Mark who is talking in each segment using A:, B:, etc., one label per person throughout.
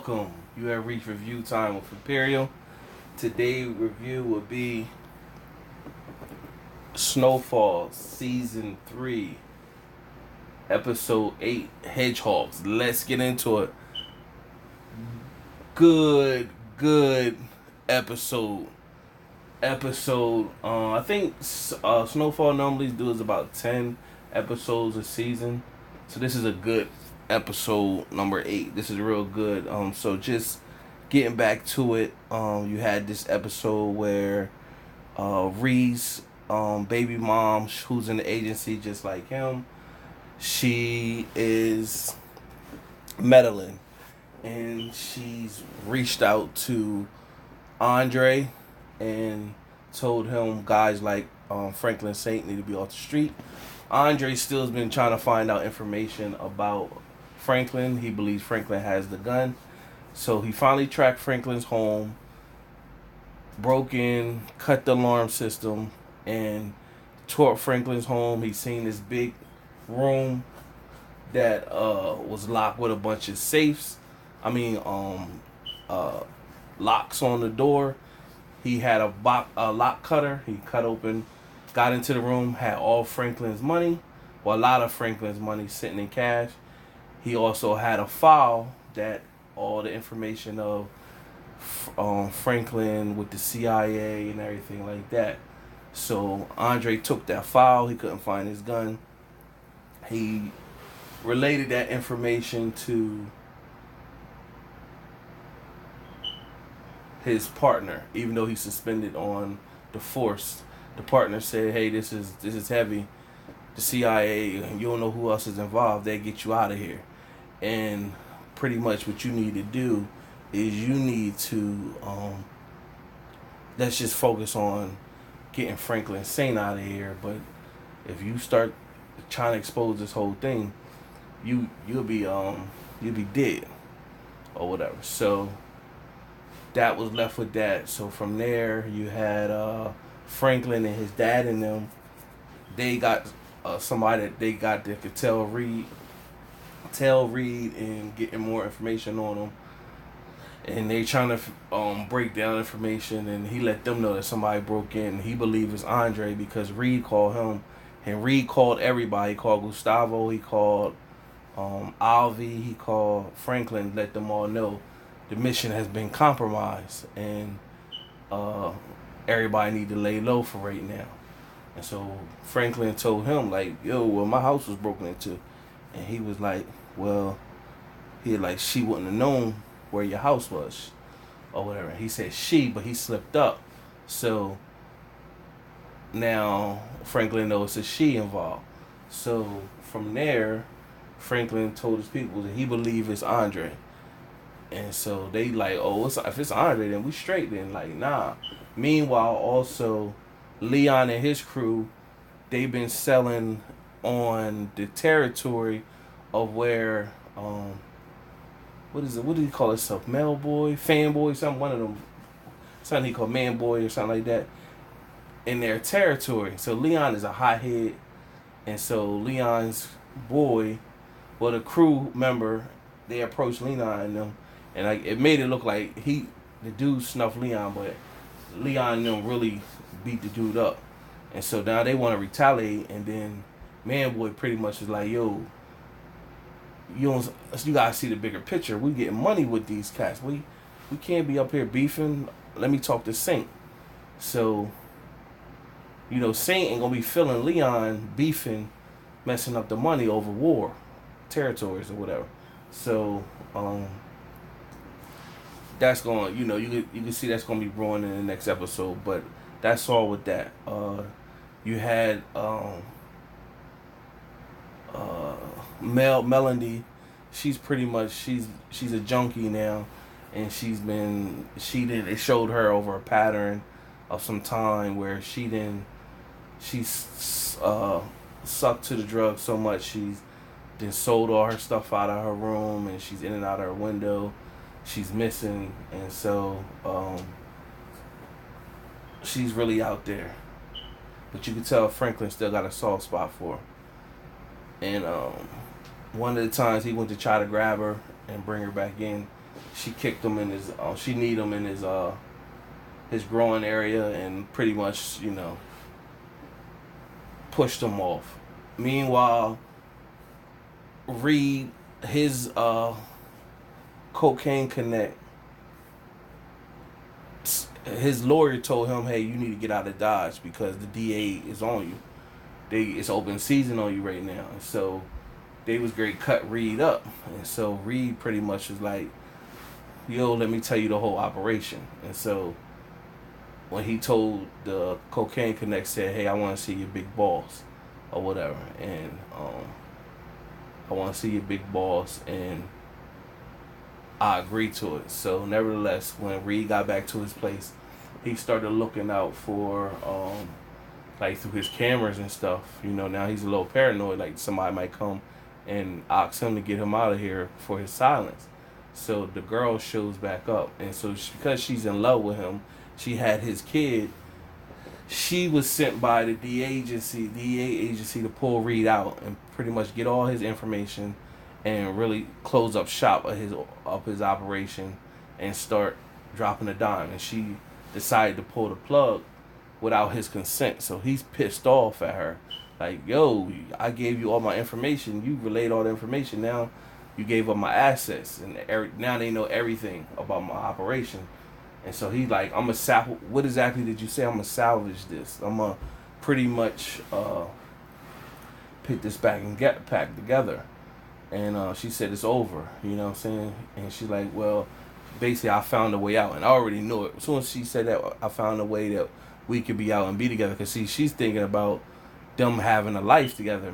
A: Welcome. You have reached review time with Imperial. Today's review will be Snowfall Season 3, Episode 8, Hedgehogs. Let's get into it. Good episode. I think Snowfall normally does about 10 episodes a season. So this is a good episode number 8. This is real good. So just getting back to it, you had this episode where Ree's baby mom, who's in the agency just like him, she is meddling, and she's reached out to Andre and told him guys like Franklin Saint need to be off the street. Andre still has been trying to find out information about Franklin. He believes Franklin has the gun. So he finally tracked Franklin's home, broke in, cut the alarm system, and tore up Franklin's home. He seen this big room that was locked with a bunch of safes. Locks on the door. He had a lock cutter. He cut open, got into the room, had all Franklin's money, well, a lot of Franklin's money sitting in cash. He also had a file that all the information of Franklin with the CIA and everything like that. So Andre took that file. He couldn't find his gun. He related that information to his partner, even though he's suspended on the force. The partner said, "Hey, this is heavy. The CIA, you don't know who else is involved. They get you out of here." And pretty much what you need to do is you need to let's just focus on getting Franklin Saint out of here. But if you start trying to expose this whole thing, you'll be dead or whatever. So that was left with that. So from there, you had Franklin and his dad and them. They got somebody that they got that could tell Reed and getting more information on him. And they trying to break down information, and he let them know that somebody broke in. He believes it's Andre because Reed called him, and Reed called everybody. He called Gustavo, he called Alvy, he called Franklin, let them all know the mission has been compromised, and everybody need to lay low for right now. And so Franklin told him, like, yo, well, my house was broken into. And he was like, well, she wouldn't have known where your house was or whatever. He said she, but he slipped up. So now Franklin knows it's she involved. So from there, Franklin told his people that he believed it's Andre. And so they like, oh, if it's Andre, then we straight. Then like, nah. Meanwhile, also, Leon and his crew, they've been selling on the territory of where, what do you call himself? Mailboy? Fanboy? One of them. Something he called Manboy or something like that. In their territory. So Leon is a hothead. And so Leon's boy, well, the crew member, they approached Leon and them. And like it made it look like the dude snuffed Leon, but Leon and them really beat the dude up. And so now they want to retaliate, and then Manboy pretty much is like, yo, you gotta see the bigger picture. We getting money with these cats. We can't be up here beefing. Let me talk to Saint. So, Saint ain't gonna be feeling Leon beefing, messing up the money over war, territories or whatever. So, that's going, you can see that's going to be brewing in the next episode, but that's all with that. You had Melody. She's pretty much she's a junkie now, and it showed her over a pattern of some time where she's sucked to the drug so much she's then sold all her stuff out of her room, and she's in and out of her window. She's missing, and so she's really out there. But you can tell Franklin still got a soft spot for her. And one of the times he went to try to grab her and bring her back in, she kicked him in his she kneed him in his growing area and pretty much, pushed him off. Meanwhile, Reed, his cocaine connect, his lawyer told him, "Hey, you need to get out of Dodge because the DA is on you. It's open season on you right now." And so they was great cut Reed up, and so Reed pretty much was like, "Yo, let me tell you the whole operation." And so when he told the cocaine connect, said, "Hey, I want to see your big boss," or whatever, and I want to see your big boss, and I agreed to it. So nevertheless, when Reed got back to his place, he started looking out for like through his cameras and stuff. Now he's a little paranoid, like somebody might come and ask him to get him out of here for his silence. So the girl shows back up, and so because she's in love with him, she had his kid. She was sent by the DA agency to pull Reed out and pretty much get all his information and really close up shop of his operation and start dropping a dime. And she decided to pull the plug without his consent. So he's pissed off at her. Like, yo, I gave you all my information. You relayed all the information. Now you gave up my assets. And now they know everything about my operation. And so he's like, I'm going to what exactly did you say? I'm going to salvage this. I'm going to pretty much pick this back and get packed together. And she said, it's over. You know what I'm saying? And she's like, well, basically, I found a way out. And I already knew it. As soon as she said that, I found a way that we could be out and be together. Because, see, she's thinking about them having a life together.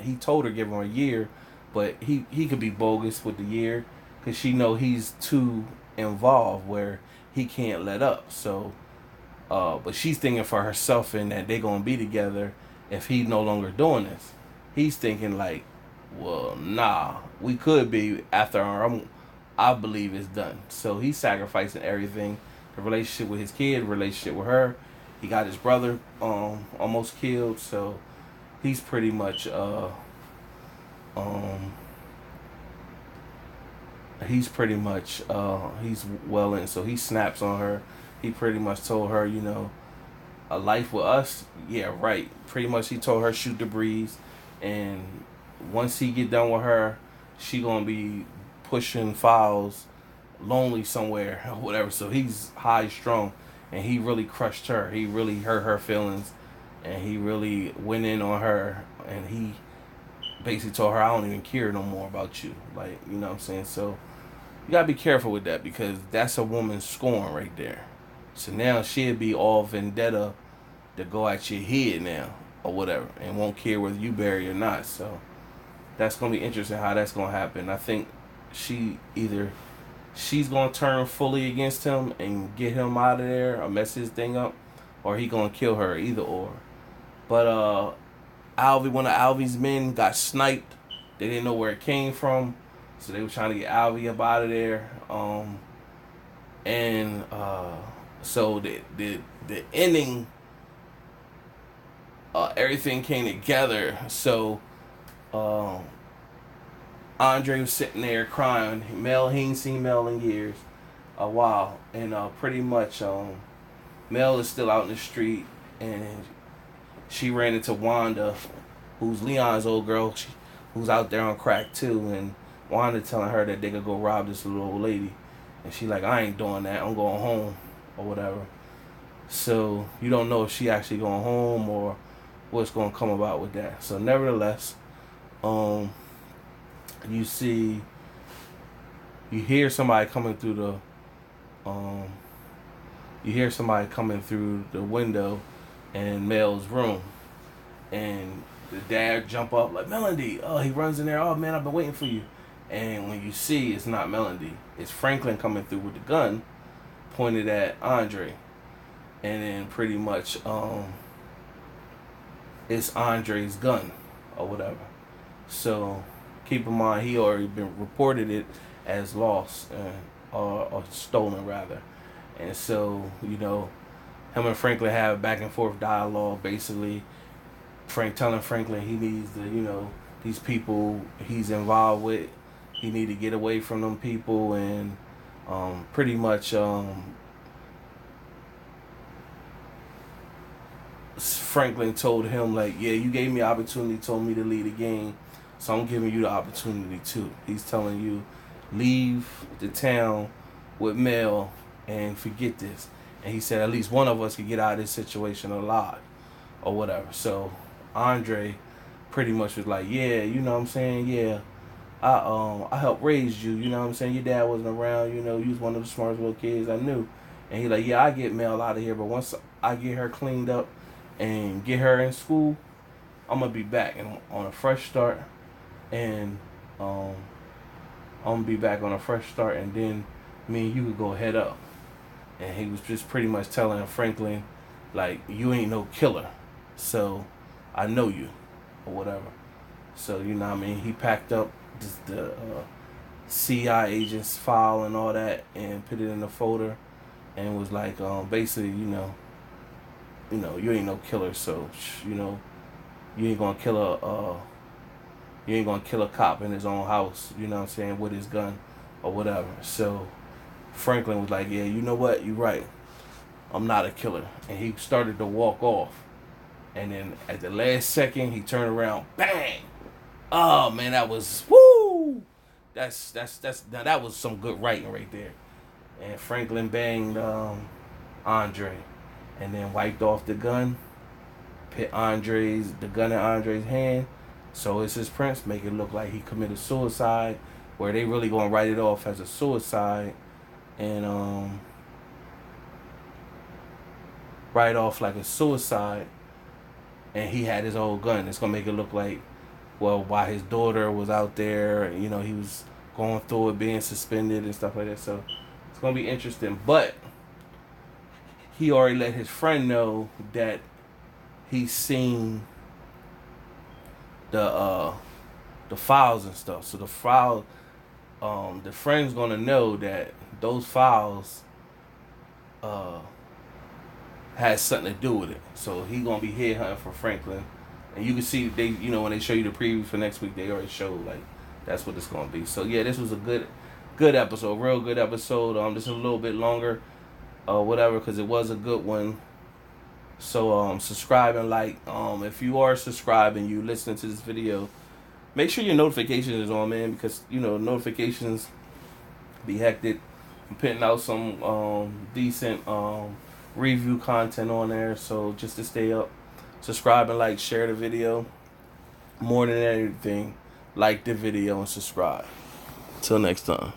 A: He told her, give her a year. But he could be bogus with the year. Because she know he's too involved where he can't let up. So, but she's thinking for herself and that they're going to be together if he's no longer doing this. He's thinking like, well, nah, we could be after I believe it's done. So he's sacrificing everything. The relationship with his kid, relationship with her. He got his brother almost killed. So he's pretty much he's well in. So he snaps on her. He pretty much told her, a life with us, yeah, right. Pretty much he told her shoot the breeze, and once he get done with her, she gonna be pushing files, lonely somewhere or whatever. So he's high strung, and he really crushed her. He really hurt her feelings, and he really went in on her, and he basically told her, I don't even care no more about you. Like, you know what I'm saying? So you gotta be careful with that, because that's a woman's scorn right there. So now she'll be all vendetta to go at your head now or whatever, and won't care whether you bury or not. So that's gonna be interesting how that's gonna happen. I think she's gonna turn fully against him and get him out of there or mess his thing up, or he gonna kill her, either or. But one of Alvy's men got sniped. They didn't know where it came from, so they were trying to get Alvy up out of there. So the ending, everything came together. So Andre was sitting there crying. He ain't seen Mel in years, a while, and pretty much Mel is still out in the street, and she ran into Wanda, who's Leon's old girl, who's out there on crack too, and Wanda telling her that they could go rob this little old lady, and she like, I ain't doing that, I'm going home or whatever. So you don't know if she actually going home or what's going to come about with that. So nevertheless, you hear somebody coming through the window in Mel's room, and the dad jump up like, Melody. Oh, he runs in there. Oh man, I've been waiting for you. And when you see, it's not Melody, it's Franklin coming through with the gun pointed at Andre, and then pretty much it's Andre's gun or whatever. So keep in mind, he already been reported it as lost or stolen rather. And so, him and Franklin have back and forth dialogue, basically telling Franklin he needs these people he's involved with, he need to get away from them people, and pretty much Franklin told him like, yeah, you gave me opportunity, told me to leave the game, so I'm giving you the opportunity too. He's telling you, leave the town with Mel and forget this. And he said at least one of us could get out of this situation alive or whatever. So Andre pretty much was like, yeah, you know what I'm saying, yeah, I helped raise you, you know what I'm saying? Your dad wasn't around, you know, you was one of the smartest little kids I knew. And he like, yeah, I get Mel out of here, but once I get her cleaned up and get her in school, I'm gonna be back and on a fresh start, and I'm gonna be back on a fresh start, and then me and you could go head up. And he was just pretty much telling Franklin, like, you ain't no killer, so I know you, or whatever. So you know what I mean. He packed up the CI agent's file and all that, and put it in a folder, and was like, basically, you ain't no killer, so you ain't gonna kill a cop in his own house, you know what I'm saying, with his gun or whatever. So Franklin was like, yeah, you know what, you're right, I'm not a killer. And he started to walk off, and then at the last second he turned around, bang. Oh man, that was woo. That's now that was some good writing right there. And Franklin banged Andre, and then wiped off the gun, put the gun in Andre's hand. So it's his prints, make it look like he committed suicide, where they really gonna write it off as a suicide, and write off like a suicide, and he had his old gun. It's gonna make it look like, well, while his daughter was out there, he was going through it, being suspended and stuff like that. So it's gonna be interesting. But he already let his friend know that he's seen the files and stuff. So the friend's gonna know that those files has something to do with it. So he gonna be headhunting for Franklin. And you can see they, when they show you the preview for next week, they already showed like that's what it's gonna be. So yeah, this was a good episode, real good episode. Just a little bit longer, whatever, because it was a good one. So subscribe and like. If you are subscribing, you listening to this video, make sure your notification is on, man, because notifications be hectic. I'm putting out some decent review content on there, so just to stay up, subscribe and like, share the video. More than anything, like the video and subscribe. Till next time.